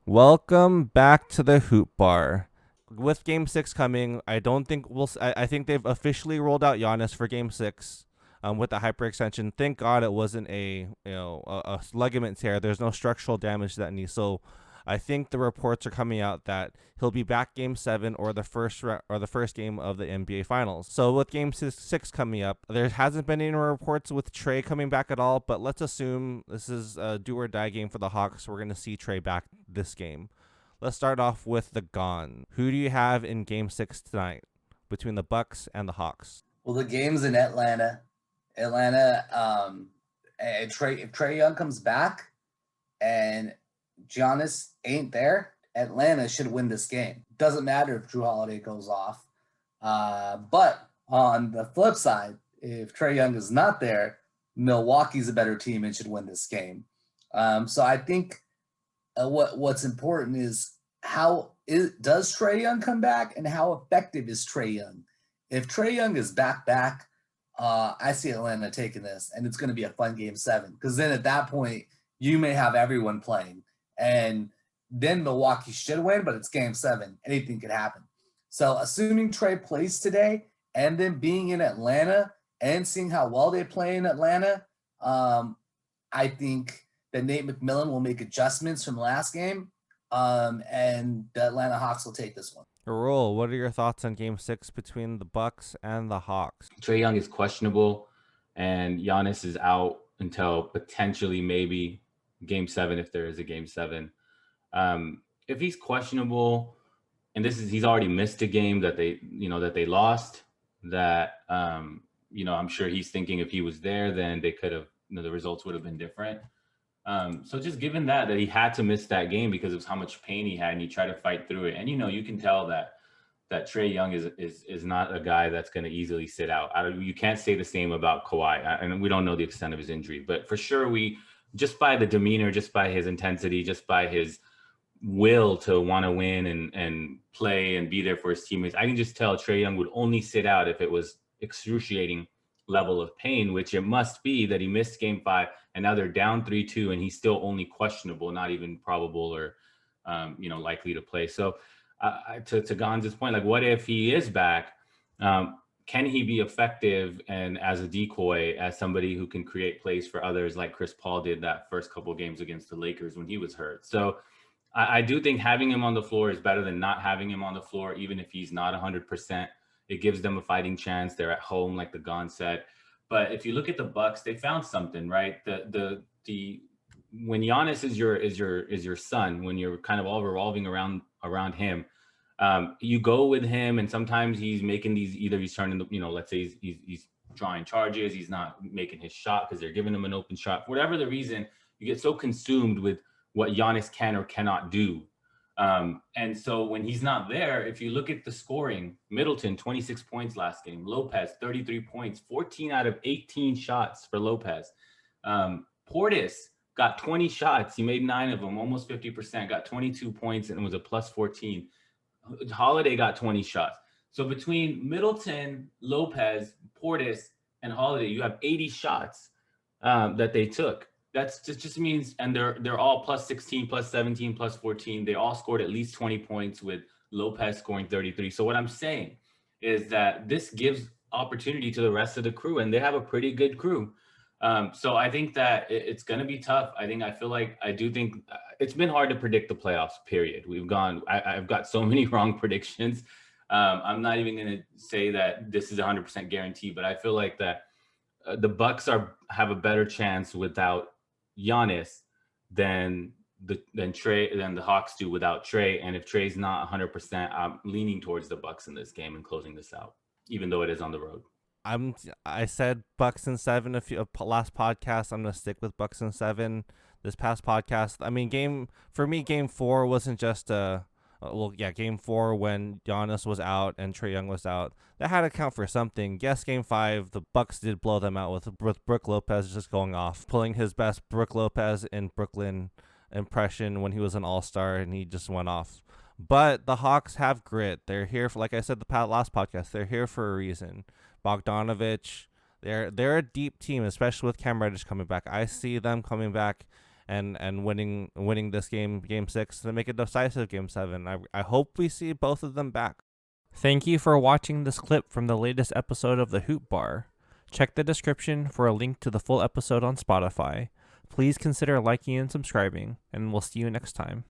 Welcome back to the Hoop Bar. With Game Six coming, I don't think we'll. I think they've officially rolled out Giannis for Game Six, with the hyperextension. Thank God it wasn't a ligament tear. There's no structural damage to that knee. So, I think the reports are coming out that he'll be back Game Seven or the first game of the NBA Finals. So with Game 6 coming up, there hasn't been any reports with Trae coming back at all. But let's assume this is a do or die game for the Hawks. We're gonna see Trae back this game. Let's start off with the Gone. Who do you have in Game 6 tonight between the Bucks and the Hawks? Well, the game's in Atlanta. And if Trae Young comes back and Giannis ain't there, Atlanta should win this game. Doesn't matter if Drew Holiday goes off. But on the flip side, if Trae Young is not there, Milwaukee's a better team and should win this game. So I think what's important is does Trae Young come back and how effective is Trae Young? If Trae Young is back, I see Atlanta taking this, and it's going to be a fun Game 7. Because then at that point, you may have everyone playing, and then Milwaukee should win, but it's Game 7. Anything could happen. So assuming Trae plays today, and then being in Atlanta and seeing how well they play in Atlanta, I think that Nate McMillan will make adjustments from last game, and the Atlanta Hawks will take this one. Rahul, what are your thoughts on Game 6 between the Bucks and the Hawks? Trae Young is questionable, and Giannis is out until potentially maybe Game 7 if there is a Game 7. If he's questionable, and he's already missed a game that they lost. That I'm sure he's thinking if he was there, then they could have the results would have been different. So just given that he had to miss that game because of how much pain he had, and he tried to fight through it. And you can tell that Trae Young is not a guy that's going to easily sit out. You can't say the same about Kawhi, and we don't know the extent of his injury, but for sure we just by the demeanor, just by his intensity, just by his will to want to win and play and be there for his teammates, I can just tell Trae Young would only sit out if it was excruciating level of pain, which it must be that he missed Game 5 and now they're down 3-2 and he's still only questionable, not even probable or likely to play. So to Ganz' point, like what if he is back? Can he be effective and as a decoy, as somebody who can create plays for others like Chris Paul did that first couple games against the Lakers when he was hurt? So I do think having him on the floor is better than not having him on the floor, even if he's not 100%. It gives them a fighting chance. They're at home, like the Gon said. But if you look at the Bucks, they found something, right? The when Giannis is your son, when you're kind of all revolving around him, you go with him, and sometimes he's making these. Either he's turning the, let's say he's drawing charges, he's not making his shot because they're giving him an open shot. For whatever the reason, you get so consumed with what Giannis can or cannot do. And so when he's not there, if you look at the scoring, Middleton, 26 points last game, Lopez, 33 points, 14 out of 18 shots for Lopez. Portis got 20 shots. He made 9 of them, almost 50%, got 22 points and was a plus 14. Holiday got 20 shots. So between Middleton, Lopez, Portis, and Holiday, you have 80 shots that they took. That's just means, and they're all plus 16, plus 17, plus 14. They all scored at least 20 points with Lopez scoring 33. So what I'm saying is that this gives opportunity to the rest of the crew, and they have a pretty good crew. So I think that it's going to be tough. I do think it's been hard to predict the playoffs, period. I've got so many wrong predictions. I'm not even going to say that this is 100% guaranteed, but I feel like that the Bucks have a better chance without Giannis than the Hawks do without Trae. And if Trae's not 100%, I'm leaning towards the Bucks in this game and closing this out, even though it is on the road. I said Bucks in 7 last podcast. I'm gonna stick with Bucks in 7 this past podcast. I mean, Game 4 wasn't just Game 4 when Giannis was out and Trae Young was out, that had to count for something. Yes, Game 5, the Bucks did blow them out with Brook Lopez just going off, pulling his best Brook Lopez in Brooklyn impression when he was an All-Star, and he just went off. But the Hawks have grit. They're here for, like I said last podcast, they're here for a reason. Bogdanovich, they're a deep team, especially with Cam Reddish coming back. I see them coming back and winning this game 6 to make a decisive game 7. I hope we see both of them back. Thank you for watching this clip from the latest episode of the Hoop Bar. Check the description for a link to the full episode on Spotify. Please consider liking and subscribing, and we'll see you next time.